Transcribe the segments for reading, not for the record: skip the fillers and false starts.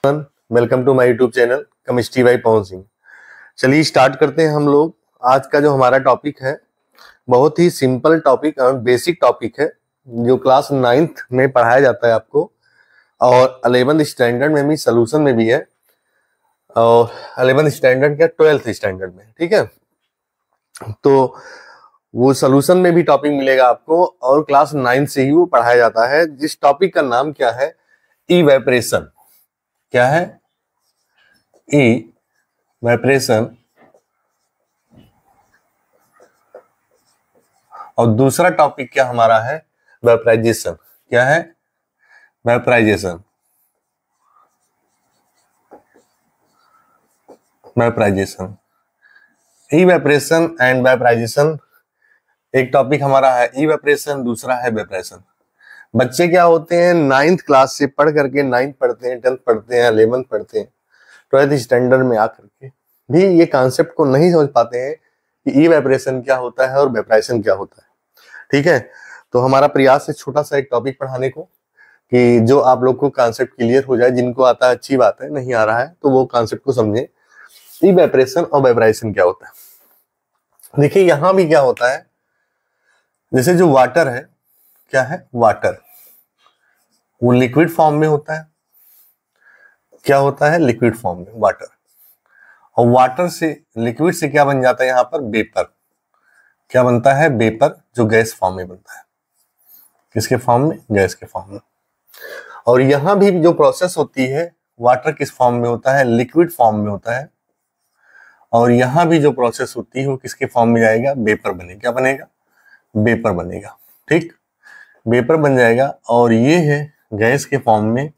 Welcome to my YouTube channel chemistry by Pawan Singh. चलिए start करते हैं हम लोग। आज का जो हमारा टॉपिक है बहुत ही सिंपल टॉपिक और बेसिक टॉपिक है जो क्लास 9th में पढ़ाया जाता है आपको, और 11th स्टैंडर्ड में भी, सोल्यूशन में भी है, और 11th स्टैंडर्ड के 12th स्टैंडर्ड में। ठीक है, तो वो सोल्यूशन में भी टॉपिक मिलेगा आपको और क्लास 9 से ही वो पढ़ाया जाता है। जिस टॉपिक का नाम क्या है? इवेपरेशन। क्या है? इवेपरेशन। और दूसरा टॉपिक क्या हमारा है? वेपराइजेशन। क्या है? Vaporisation. Vaporisation, evaporation and vaporisation. एक टॉपिक हमारा है इवेपरेशन, दूसरा है वेपरेशन। बच्चे क्या होते हैं, 9th क्लास से पढ़ करके 9th पढ़ते हैं, 10th पढ़ते हैं, 11th पढ़ते हैं, 12th स्टैंडर्ड में आकर के भी ये कॉन्सेप्ट को नहीं समझ पाते हैं कि इवेपरेशन क्या होता है और वेपराइजेशन क्या होता है। ठीक है, तो हमारा प्रयास है छोटा सा एक टॉपिक पढ़ाने को कि जो आप लोग को कॉन्सेप्ट क्लियर हो जाए। जिनको आता है अच्छी बात है, नहीं आ रहा है तो वो कॉन्सेप्ट को समझे। इवेपरेशन और वेपराइजेशन क्या होता है? देखिए यहां भी क्या होता है, जैसे जो वाटर है, क्या है? वाटर, वो लिक्विड फॉर्म में होता है। क्या होता है? लिक्विड फॉर्म में वाटर। और वाटर से, लिक्विड से क्या बन जाता है यहाँ पर? वेपर। क्या बनता है? वेपर, जो गैस फॉर्म में बनता है। किसके फॉर्म में? गैस के फॉर्म में। और यहां भी जो प्रोसेस होती है, वाटर किस फॉर्म में होता है? लिक्विड फॉर्म में होता है। और यहां भी जो प्रोसेस होती है वो किसके फॉर्म में जाएगा? वेपर बनेगा। क्या बनेगा? वेपर बनेगा। ठीक, वेपर बन जाएगा। और ये है गैस के फॉर्म में,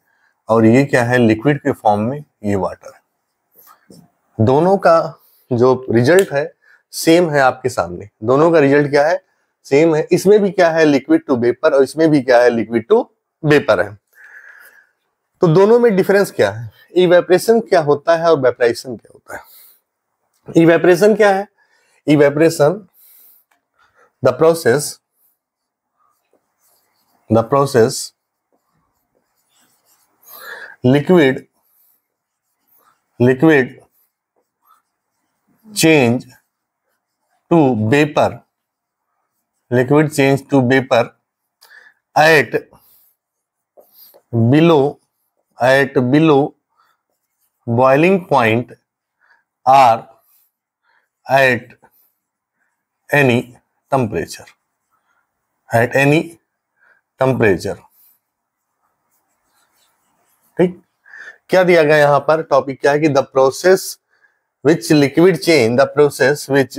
और ये क्या है? लिक्विड के फॉर्म में, ये वाटर है। दोनों का जो रिजल्ट है सेम है आपके सामने। दोनों का रिजल्ट क्या है? सेम है। इसमें भी क्या है? लिक्विड टू वेपर, और इसमें भी क्या है? लिक्विड टू वेपर है। तो दोनों में डिफरेंस क्या है? इवेपरेशन क्या होता है और वेपराइजेशन क्या होता है? इवेपरेशन क्या है? Evaporation, the process liquid change to vapor, liquid change to vapor at below boiling point or at any temperature, at any temperature। ठीक, क्या दिया गया यहां पर? टॉपिक क्या है कि the process which liquid change, the process which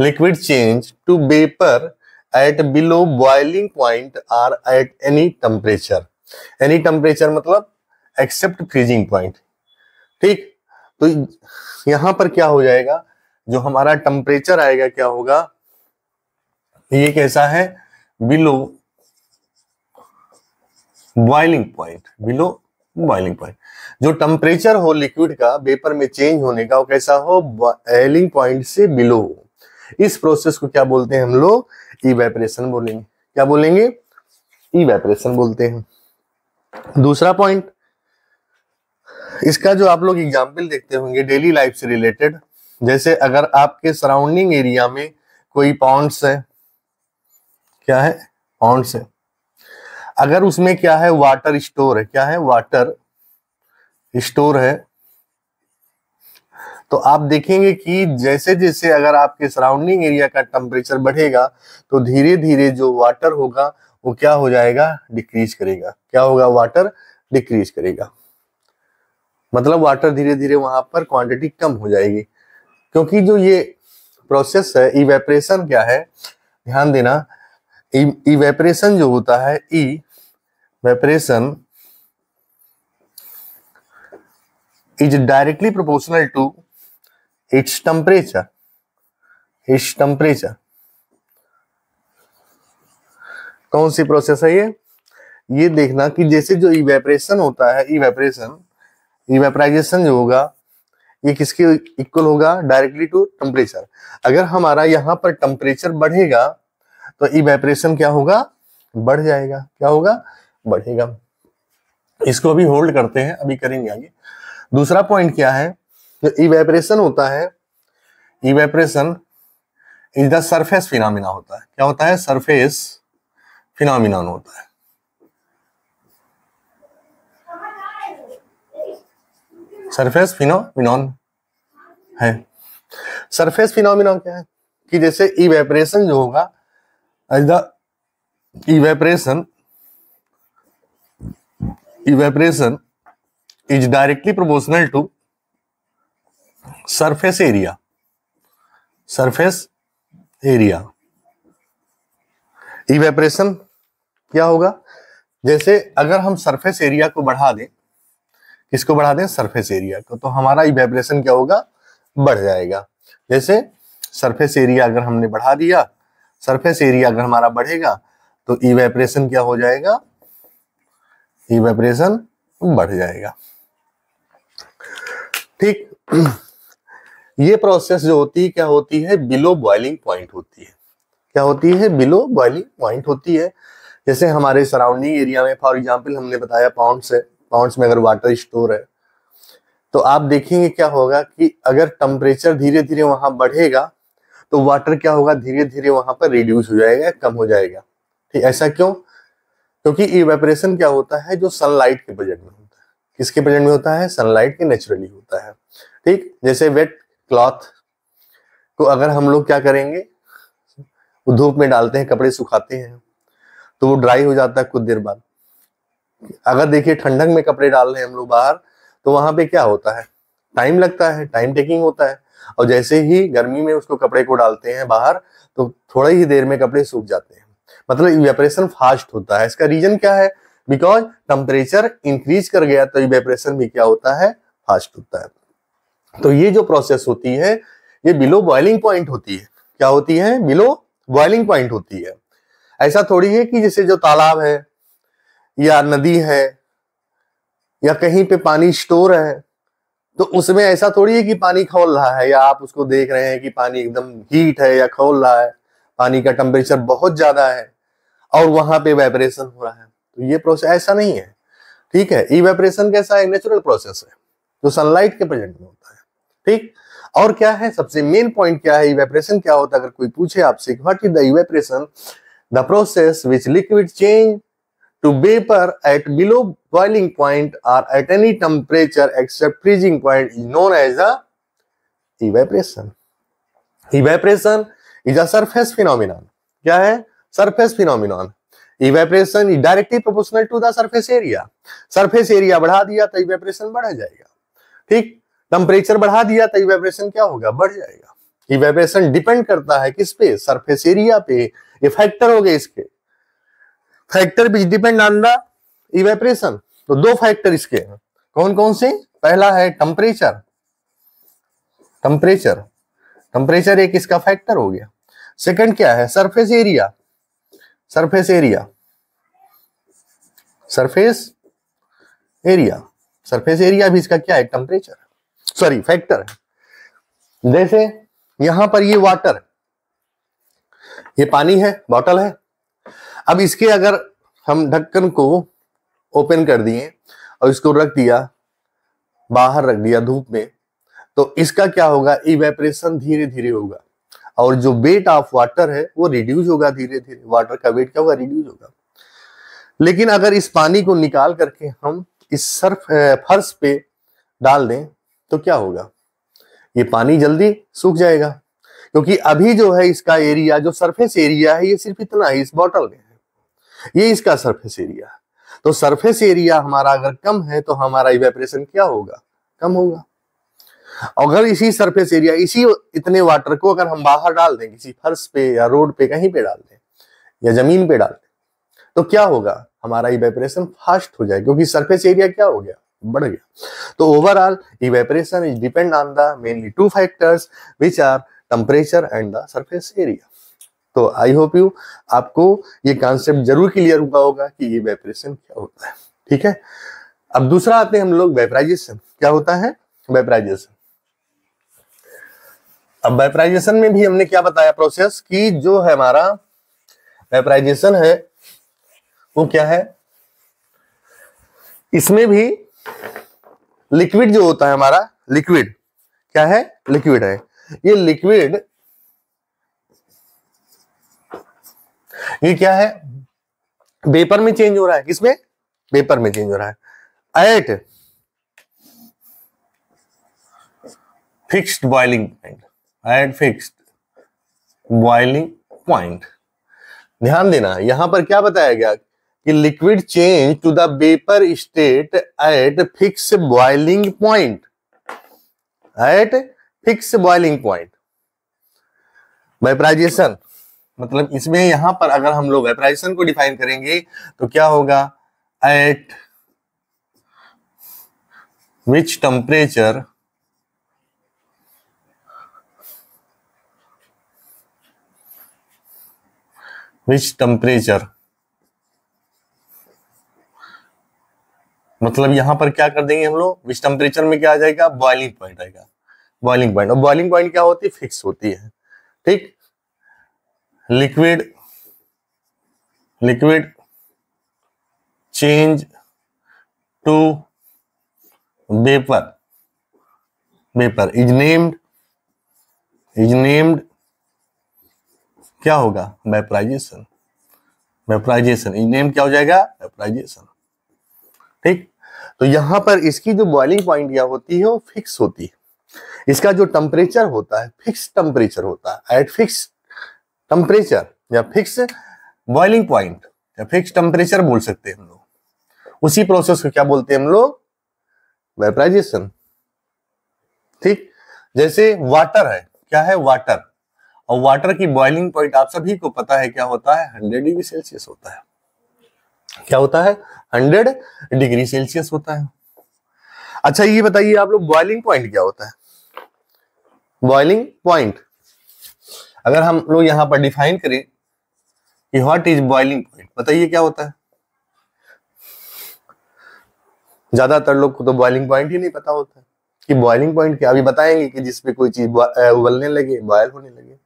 liquid change to vapour at below boiling point or at any temperature. Any temperature मतलब एक्सेप्ट फ्रीजिंग पॉइंट। ठीक, तो यहां पर क्या हो जाएगा? जो हमारा टेम्परेचर आएगा क्या होगा? ये कैसा है? Below boiling point, below boiling point. जो टेम्परेचर हो लिक्विड का वेपर में चेंज होने का, वो कैसा हो? बॉइलिंग पॉइंट से बिलो हो। इस प्रोसेस को क्या बोलते हैं हम लोग? इवेपरेशन बोलेंगे। क्या बोलेंगे? इवेपरेशन बोलते हैं। दूसरा पॉइंट, इसका जो आप लोग एग्जाम्पल देखते होंगे डेली लाइफ से रिलेटेड, जैसे अगर आपके सराउंडिंग एरिया में कोई पॉन्ड्स है, क्या है? पॉन्ड्स है। अगर उसमें क्या है? वाटर स्टोर है। क्या है? वाटर स्टोर है। तो आप देखेंगे कि जैसे जैसे अगर आपके सराउंडिंग एरिया का टेम्परेचर बढ़ेगा तो धीरे धीरे जो वाटर होगा वो क्या हो जाएगा? डिक्रीज करेगा। क्या होगा? वाटर डिक्रीज करेगा। मतलब वाटर धीरे धीरे वहां पर क्वांटिटी कम हो जाएगी, क्योंकि जो ये प्रोसेस है इवेपरेशन क्या है, ध्यान देना। इवेपरेशन जो होता है, evaporation is directly proportional to its temperature, its temperature। कौन सी प्रोसेस है ये देखना कि जैसे जो इवेपरेशन होता है, इवेपराइजेशन जो होगा, ये किसके इक्वल होगा? Directly to temperature. अगर हमारा यहाँ पर टेम्परेचर बढ़ेगा तो इवेपरेशन क्या होगा? बढ़ जाएगा। क्या होगा? बढ़ेगा। इसको अभी होल्ड करते हैं, अभी करेंगे आगे। दूसरा पॉइंट क्या है, जो इवेपरेशन होता है, evaporation is the surface phenomena होता है। क्या होता है? सरफेस फिनोमिनन होता है। सरफेस फिनोमिनन है। सरफेस फिनोमिनन क्या है कि जैसे इवेपरेशन जो होगा, as the evaporation is directly proportional to surface area. Surface area evaporation क्या होगा, जैसे अगर हम सरफेस एरिया को बढ़ा दें, किसको बढ़ा दें? सरफेस एरिया को, तो हमारा इवेपरेशन क्या होगा? बढ़ जाएगा। जैसे सरफेस एरिया अगर हमने बढ़ा दिया, सरफेस एरिया अगर हमारा बढ़ेगा तो इवेपरेशन क्या हो जाएगा? इवेपरेशन बढ़ जाएगा। ठीक। ये प्रोसेस जो होती है क्या होती है? बिलो बॉइलिंग पॉइंट होती है। क्या होती है? बिलो बॉइलिंग पॉइंट होती है। जैसे हमारे सराउंडिंग एरिया में, फॉर एग्जांपल हमने बताया पाउंड्स है, पाउंड्स में अगर वाटर स्टोर है, तो आप देखेंगे क्या होगा कि अगर टेम्परेचर धीरे धीरे वहां बढ़ेगा तो वाटर क्या होगा? धीरे धीरे वहां पर रिड्यूस हो जाएगा, कम हो जाएगा। ठीक, ऐसा क्यों? क्योंकि इवेपरेशन क्या होता है? जो सनलाइट के प्रेजेंट में होता है। किसके प्रेजेंट में होता है? सनलाइट के नेचुरली होता है। ठीक। जैसे वेट क्लॉथ को अगर हम लोग क्या करेंगे, धूप में डालते हैं, कपड़े सुखाते हैं, तो वो ड्राई हो जाता है कुछ देर बाद। अगर देखिए ठंडक में कपड़े डाल रहे हैं हम लोग बाहर, तो वहां पे क्या होता है? टाइम लगता है, टाइम टेकिंग होता है। और जैसे ही गर्मी में उसको कपड़े को डालते हैं बाहर, तो थोड़ी ही देर में कपड़े सूख जाते हैं। मतलब इवेपरेशन फास्ट होता है। इसका रीजन क्या है? बिकॉज टेम्परेचर इंक्रीज कर गया तो इवेपरेशन भी क्या होता है? फास्ट होता है। तो ये जो प्रोसेस होती है, ये बिलो बॉइलिंग पॉइंट होती है। क्या होती है? बिलो बॉइलिंग पॉइंट होती है। ऐसा थोड़ी है कि जैसे जो तालाब है या नदी है या कहीं पे पानी स्टोर है, तो उसमें ऐसा थोड़ी है कि पानी खौल रहा है, या आप उसको देख रहे हैं कि पानी एकदम हीट है या खौल रहा है, पानी का टेम्परेचर बहुत ज्यादा है और वहां पे इवेपरेशन हो रहा है। तो ये प्रोसेस ऐसा नहीं है। ठीक है। इवेपरेशन कैसा है? नेचुरल प्रोसेस है, जो सनलाइट के प्रेजेंट में होता है। ठीक। और क्या है सबसे मेन पॉइंट क्या है? इवेपरेशन क्या होता है? अगर कोई पूछे आपसे what is the evaporation, the process which liquid change to vapor at below boiling point or at any temperature except freezing point is known as the evaporation. Evaporation is a surface phenomenon. क्या है? Surface phenomenon. Evaporation is directly proportional to the surface area. Surface area बढ़ा दिया तो evaporation बढ़ जाएगा। ठीक। Temperature बढ़ा दिया तो evaporation क्या होगा? बढ़ जाएगा। Evaporation डिपेंड करता है किस पे? सरफेस एरिया पे। ये फैक्टर हो गए इसके। Factor which depend on the evaporation. तो दो फैक्टर इसके हैं। कौन कौन से? पहला है टेम्परेचर। टेम्परेचर टेम्परेचर एक इसका फैक्टर हो गया। सेकंड क्या है? Surface area. Surface area surface area surface area भी इसका क्या है? टेम्परेचर, सॉरी फैक्टर है। जैसे यहां पर ये वाटर, ये पानी है, बॉटल है। अब इसके अगर हम ढक्कन को ओपन कर दिए और इसको रख दिया, बाहर रख दिया धूप में, तो इसका क्या होगा? इवेपरेशन धीरे धीरे होगा और जो वेट ऑफ वाटर है वो रिड्यूस होगा धीरे धीरे। वाटर का वेट क्या होगा? रिड्यूस होगा। लेकिन अगर इस पानी को निकाल करके हम इस फर्श पे डाल दें तो क्या होगा? ये पानी जल्दी सूख जाएगा, क्योंकि अभी जो है इसका एरिया, जो सरफेस एरिया है, ये सिर्फ इतना ही इस बॉटल में है, ये इसका सरफेस एरिया है। तो सरफेस एरिया हमारा अगर कम है तो हमारा इवेपरेशन क्या होगा? कम होगा। अगर इसी सरफेस एरिया, इसी इतने वाटर को अगर हम बाहर डाल दें, किसी फर्श पे या रोड पे कहीं पे डाल दें या जमीन पे डाल दें, तो क्या होगा? हमारा इवेपरेशन फास्ट हो जाएगा, क्योंकि सरफेस एरिया क्या हो गया? बढ़ गया। तो overall evaporation is depend on the mainly two factors which are temperature and the surface area. तो आई होप यू आपको ये कॉन्सेप्ट जरूर क्लियर हुआ होगा कि इवेपरेशन क्या होता है। ठीक है। अब दूसरा आते हैं हम लोग वेपराइजेशन। क्या होता है? वेपराइजेशन। अब वेपराइजेशन में भी हमने क्या बताया प्रोसेस कि जो है हमारा वेपराइजेशन है वो क्या है? इसमें भी लिक्विड जो होता है हमारा, लिक्विड क्या है, लिक्विड है, ये लिक्विड ये क्या है, वेपर में चेंज हो रहा है, किसमें, वेपर में चेंज हो रहा है at fixed boiling point, at fixed boiling point. ध्यान देना, यहां पर क्या बताया गया कि liquid change to the vapour state at fix boiling point, at fix boiling point. Vaporisation मतलब इसमें यहां पर अगर हम लोग वेपराइजेशन को डिफाइन करेंगे तो क्या होगा, एट विच टेम्परेचर मतलब यहां पर क्या कर देंगे हम लोग, विच टेम्परेचर में क्या आ जाएगा, बॉइलिंग पॉइंट आएगा, बॉइलिंग पॉइंट। और बॉइलिंग पॉइंट क्या होती है, फिक्स होती है, ठीक। Liquid change to vapour is named क्या होगा, वेपराइजेशन इज नेम्ड क्या हो जाएगा, वेपराइजेशन, ठीक। तो यहां पर इसकी जो बॉइलिंग पॉइंट क्या होती है वो फिक्स होती है, इसका जो टेम्परेचर होता है फिक्स टेम्परेचर होता है, एट फिक्स टेम्परेचर या फिक्स बॉइलिंग पॉइंट या फिक्स टेम्परेचर बोल सकते हैं हम लोग, उसी प्रोसेस को क्या बोलते हैं हम लोग, वेपराइजेशन, ठीक। जैसे वाटर है, क्या है, वाटर, और वाटर की बॉइलिंग पॉइंट आप सभी को पता है क्या होता है, 100 डिग्री सेल्सियस होता है, क्या होता है, 100 डिग्री सेल्सियस होता है। अच्छा ये बताइए आप लोग, बॉइलिंग पॉइंट क्या होता है, बॉइलिंग पॉइंट अगर हम लोग यहां पर डिफाइन करें कि व्हाट इज बॉइलिंग पॉइंट, बताइए क्या होता है। ज्यादातर लोग को तो बॉइलिंग पॉइंट ही नहीं पता होता कि बॉइलिंग पॉइंट क्या, अभी बताएंगे कि जिसपे कोई चीज उबलने लगे, बॉयल होने लगे।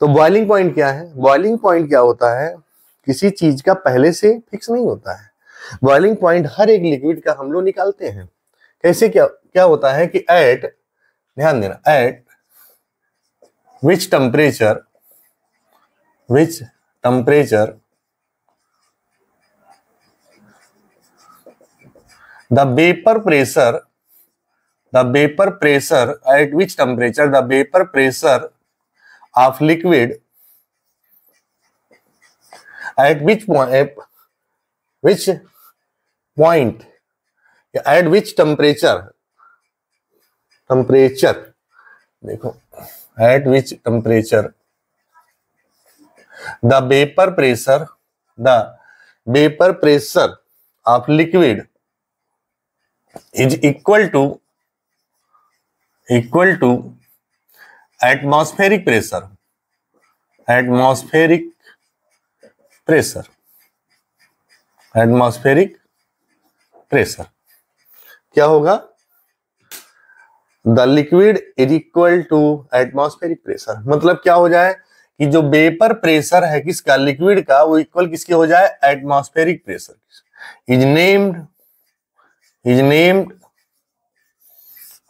तो बॉइलिंग पॉइंट क्या है, बॉइलिंग पॉइंट क्या होता है, किसी चीज का पहले से फिक्स नहीं होता है। बॉइलिंग पॉइंट हर एक लिक्विड का हम लोग निकालते हैं, कैसे, क्या होता है कि एट, ध्यान देना, eight which temperature the vapor pressure at which temperature the vapor pressure of liquid at which point at which temperature देखो, at which temperature the vapor pressure of liquid is equal to atmospheric pressure, क्या होगा, the liquid is equal to atmospheric pressure. मतलब क्या हो जाए कि जो vapour pressure है किसका, लिक्विड का, वो इक्वल किसके हो जाए, atmospheric pressure. Is named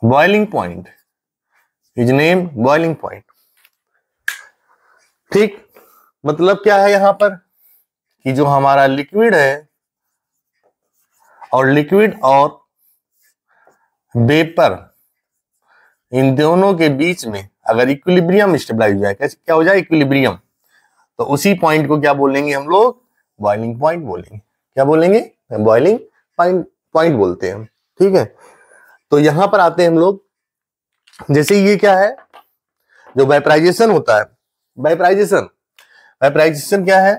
boiling point, ठीक। मतलब क्या है यहां पर कि जो हमारा लिक्विड है और वेपर, इन दोनों के बीच में अगर इक्विलिब्रियम स्टेबलाइज हो जाए, क्या हो जाए, इक्विलिब्रियम, तो उसी पॉइंट को क्या बोलेंगे हम लोग, बॉइलिंग पॉइंट बोलेंगे। क्या बोलेंगे, बॉइलिंग पॉइंट बोलते हैं, ठीक है। तो यहां पर आते हैं हम लोग, जैसे ये क्या है, जो वेपराइजेशन होता है, वेपराइजेशन क्या है,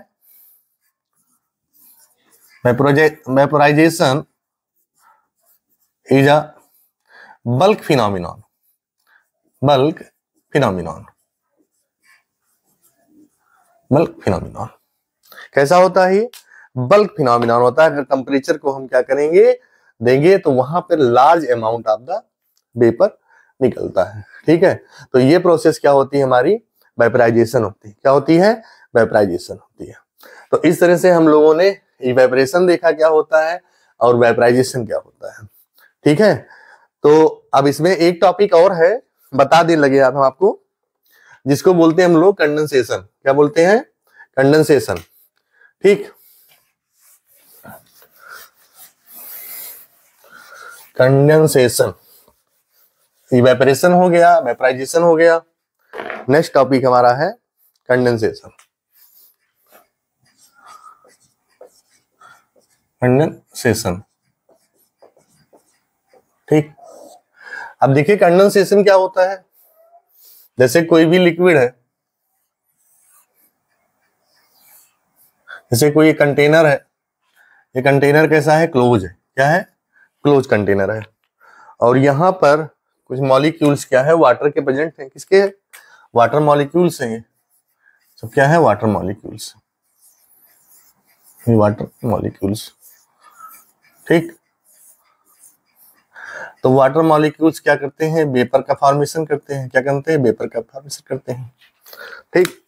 vaporisation is a bulk phenomenon, कैसा होता है ये, बल्क फिनोमिनॉन होता है। अगर टेम्परेचर को हम क्या करेंगे, देंगे, तो वहां पर large amount of the vapour निकलता है, ठीक है। तो ये प्रोसेस क्या होती है, हमारी वेपराइजेशन होती है। क्या होती है, वेपराइजेशन होती है। तो इस तरह से हम लोगों ने इवेपोरेशन देखा क्या होता है, और वेपराइजेशन क्या होता है। ठीक है, तो अब इसमें एक टॉपिक और है, बता दे लगे हम आपको, जिसको बोलते हैं हम लोग कंडेंसेशन। क्या बोलते हैं? कंडेंसेशन। ठीक, कंडेंसेशन, इवेपोरेशन हो गया, वेपराइजेशन हो गया। नेक्स्ट टॉपिक हमारा है कंडेंसेशन। कंडेंसेशन, ठीक। अब देखिए कंडेंसेशन क्या होता है। जैसे कोई भी लिक्विड है, जैसे कोई कंटेनर है, ये कंटेनर कैसा है? क्लोज है। क्या है? क्लोज कंटेनर है। और यहाँ पर कुछ मॉलिक्यूल्स क्या है? वाटर के प्रेजेंट है। किसके? वाटर मॉलिक्यूल्स हैं। ये सब क्या है? Water molecules, water molecules. ठीक, तो वाटर मॉलिक्यूल्स क्या करते हैं? वेपर का फॉर्मेशन करते हैं। क्या करते हैं? वेपर का फॉर्मेशन करते हैं। ठीक,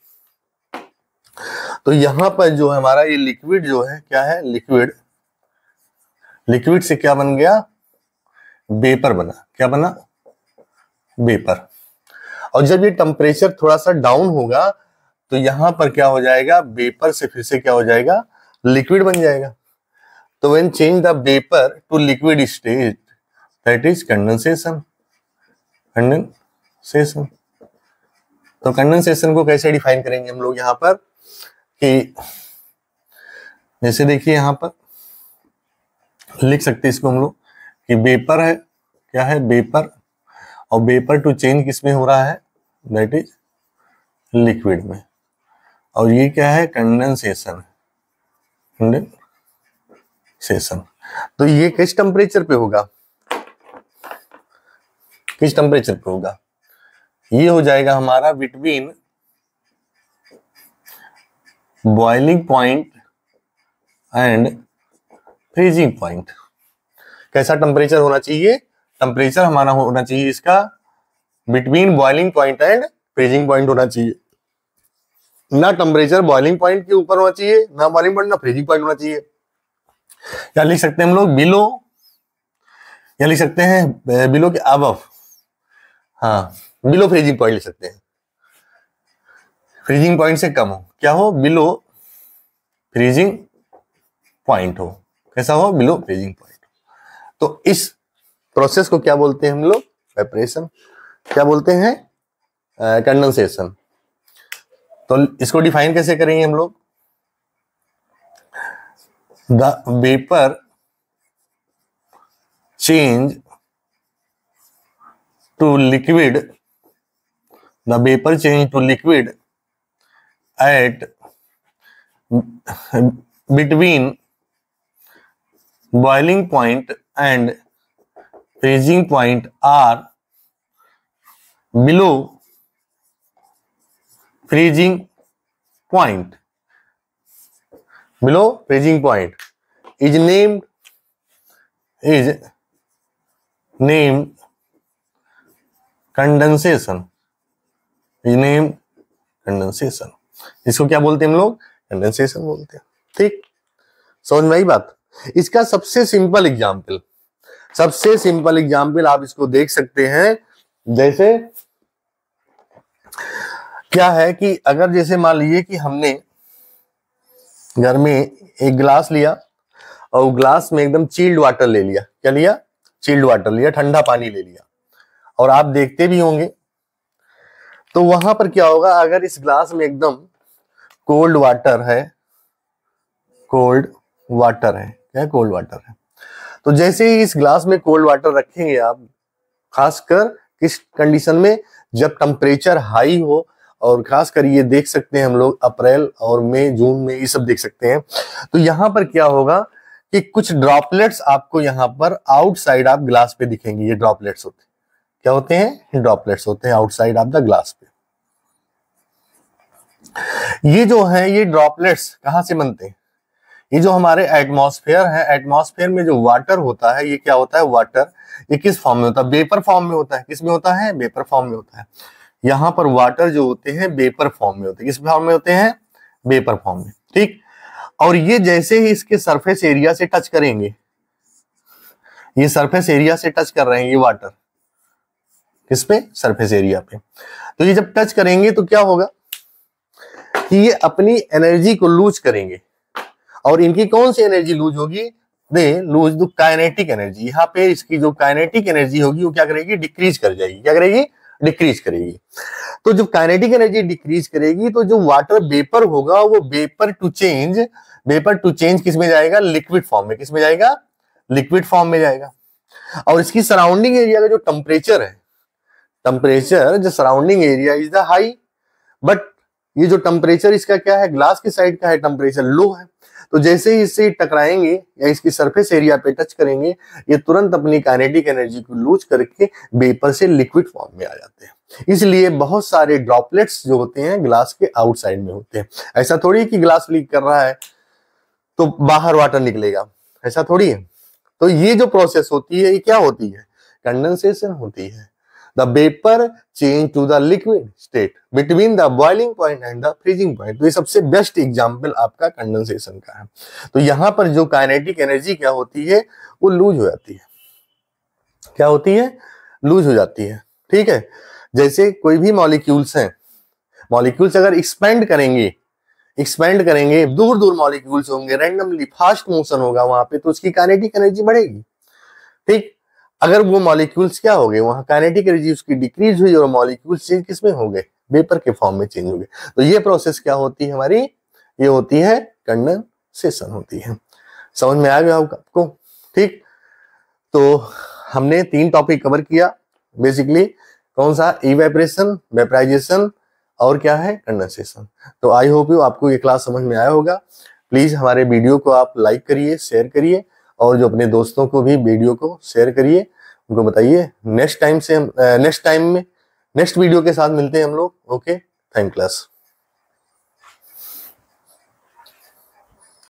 तो यहां पर जो है हमारा ये लिक्विड जो है, क्या है? लिक्विड, लिक्विड से क्या बन गया? वेपर बना। क्या बना? वेपर। और जब ये टेम्परेचर थोड़ा सा डाउन होगा तो यहां पर क्या हो जाएगा? वेपर से फिर से क्या हो जाएगा? लिक्विड बन जाएगा। तो when change the vapour to liquid state, that is condensation. Condensation. तो कंडेंसेशन को कैसे डिफाइन करेंगे हम लोग यहाँ पर कि जैसे देखिए यहाँ पर लिख सकते हैं इसको हम लोग कि वेपर है। क्या है? वेपर। और वेपर टू चेंज किस में हो रहा है? दैट इज लिक्विड में। और ये क्या है? कंडेंसेशन। कंडेंसेशन। तो ये किस टेम्परेचर पे होगा? किस टेम्परेचर पे होगा? ये हो जाएगा हमारा between boiling point and freezing point. कैसा टेम्परेचर होना चाहिए? टेम्परेचर हमारा होना चाहिए इसका between boiling point and freezing point होना चाहिए। ना टेम्परेचर बॉइलिंग पॉइंट के ऊपर होना चाहिए, ना बॉइलिंग पॉइंट, ना फ्रीजिंग पॉइंट होना चाहिए। या लिख सकते हैं हम लोग बिलो, या लिख सकते हैं बिलो के अबव। हाँ, बिलो फ्रीजिंग पॉइंट लिख सकते हैं। फ्रीजिंग पॉइंट से कम हो। क्या हो? बिलो फ्रीजिंग पॉइंट हो। कैसा हो? Below freezing point. तो इस प्रोसेस को क्या बोलते हैं हम लोग? वेपरेशन। क्या बोलते हैं? कंडेंसेशन। तो इसको डिफाइन कैसे करेंगे हम लोग? The vapour change to liquid, the vapour change to liquid at between boiling point and freezing point are below freezing point. Below freezing point is named condensation. Is named condensation. इसको क्या बोलते हैं हम लोग? कंडेंसेशन बोलते हैं। ठीक, समझ में आई बात? इसका सबसे सिंपल एग्जाम्पल, सबसे सिंपल एग्जाम्पल आप इसको देख सकते हैं। जैसे क्या है कि अगर जैसे मान लीजिए कि हमने घर में एक गिलास लिया और ग्लास में एकदम चिल्ड वाटर ले लिया। क्या लिया? चिल्ड वाटर लिया, ठंडा पानी ले लिया। और आप देखते भी होंगे तो वहां पर क्या होगा? अगर इस ग्लास में एकदम कोल्ड वाटर है, कोल्ड वाटर है, क्या कोल्ड वाटर है, तो जैसे ही इस ग्लास में कोल्ड वाटर रखेंगे आप, खासकर किस कंडीशन में? जब टेम्परेचर हाई हो। और खासकर ये देख सकते हैं हम लोग अप्रैल और मई, जून में, ये सब देख सकते हैं। तो यहां पर क्या होगा कि कुछ ड्रॉपलेट्स आपको यहां पर आउटसाइड ऑफ ग्लास पे दिखेंगे। ये ड्रॉपलेट्स होते हैं। क्या होते हैं? ड्रॉपलेट्स होते हैं आउटसाइड ऑफ द ग्लास पे। ये जो है ये ड्रॉपलेट्स कहां से बनते हैं? ये जो हमारे एटमॉस्फेयर है, एटमॉस्फेयर में जो वाटर होता है, ये क्या होता है? वाटर। ये किस फॉर्म में होता है? वेपर फॉर्म में होता है। किस में होता है? वेपर फॉर्म में होता है। यहाँ पर वाटर जो होते हैं वेपर फॉर्म में होते हैं। किस फॉर्म में होते हैं? वेपर फॉर्म में। ठीक, और ये जैसे ही इसके सरफेस एरिया से टच करेंगे, ये सरफेस एरिया से टच कर रहे हैं, ये वाटर किस पे, सरफेस एरिया पे। तो ये जब टच करेंगे तो क्या होगा कि ये अपनी एनर्जी को लूज करेंगे, और इनकी कौन सी एनर्जी लूज होगी, they lose the kinetic energy. यहाँ पे इसकी जो काइनेटिक एनर्जी होगी वो क्या करेगी, डिक्रीज कर जाएगी। क्या करेगी, डिक्रीज करेगी। तो जब काइनेटिक एनर्जी डिक्रीज करेगी तो जो वाटर वेपर होगा वो वेपर टू चेंज किस में जाएगा, लिक्विड फॉर्म में। किस में जाएगा, लिक्विड फॉर्म में जाएगा। और इसकी सराउंडिंग एरिया का जो टेम्परेचर है, टेम्परेचर जो surrounding area is the high, but ये जो टेम्परेचर इसका क्या है, ग्लास की साइड का है, टेम्परेचर लो है। तो जैसे ही इससे टकराएंगे या इसकी सरफेस एरिया पे टच करेंगे, ये तुरंत अपनी काइनेटिक एनर्जी को लूज करके वेपर से लिक्विड फॉर्म में आ जाते हैं। इसलिए बहुत सारे ड्रॉपलेट्स जो होते हैं ग्लास के आउटसाइड में होते हैं। ऐसा थोड़ी कि ग्लास लीक कर रहा है तो बाहर वाटर निकलेगा, ऐसा थोड़ी है। तो ये जो प्रोसेस होती है ये क्या होती है, कंडेंसेशन होती है। The vapor change to the liquid state between the boiling point and the freezing point। तो ये सबसे बेस्ट एग्जाम्पल आपका कंडेंसेशन का है। तो यहां पर जो काइनेटिक एनर्जी क्या होती है, वो लूज हो जाती है। क्या होती है, लूज हो जाती है। ठीक है, जैसे कोई भी मॉलिक्यूल्स हैं, मॉलिक्यूल्स अगर एक्सपेंड करेंगे दूर दूर मॉलिक्यूल्स होंगे, रैंडमली फास्ट मोशन होगा वहां पे, तो उसकी काइनेटिक एनर्जी बढ़ेगी। ठीक, अगर वो मॉलिक्यूल्स क्या हो गए, वहां काइनेटिक एनर्जी उसकी डिक्रीज हुई और मॉलिक्यूल्स चेंज किसमें हो गए, वेपर के फॉर्म में चेंज हो गए। तो ये प्रोसेस क्या होती है हमारी, ये होती है कंडेंसेशन होती है। समझ में आ गया आपको। ठीक, तो हमने 3 टॉपिक कवर किया बेसिकली, कौन सा, इवेपोरेशन, वेपराइजेशन और क्या है, कंडेंसेशन। तो आई होप यू आपको ये क्लास समझ में आया होगा। प्लीज हमारे वीडियो को आप लाइक करिए, शेयर करिए, और जो अपने दोस्तों को भी वीडियो को शेयर करिए, उनको बताइए। नेक्स्ट वीडियो के साथ मिलते हैं हम लोग। Okay, thank class.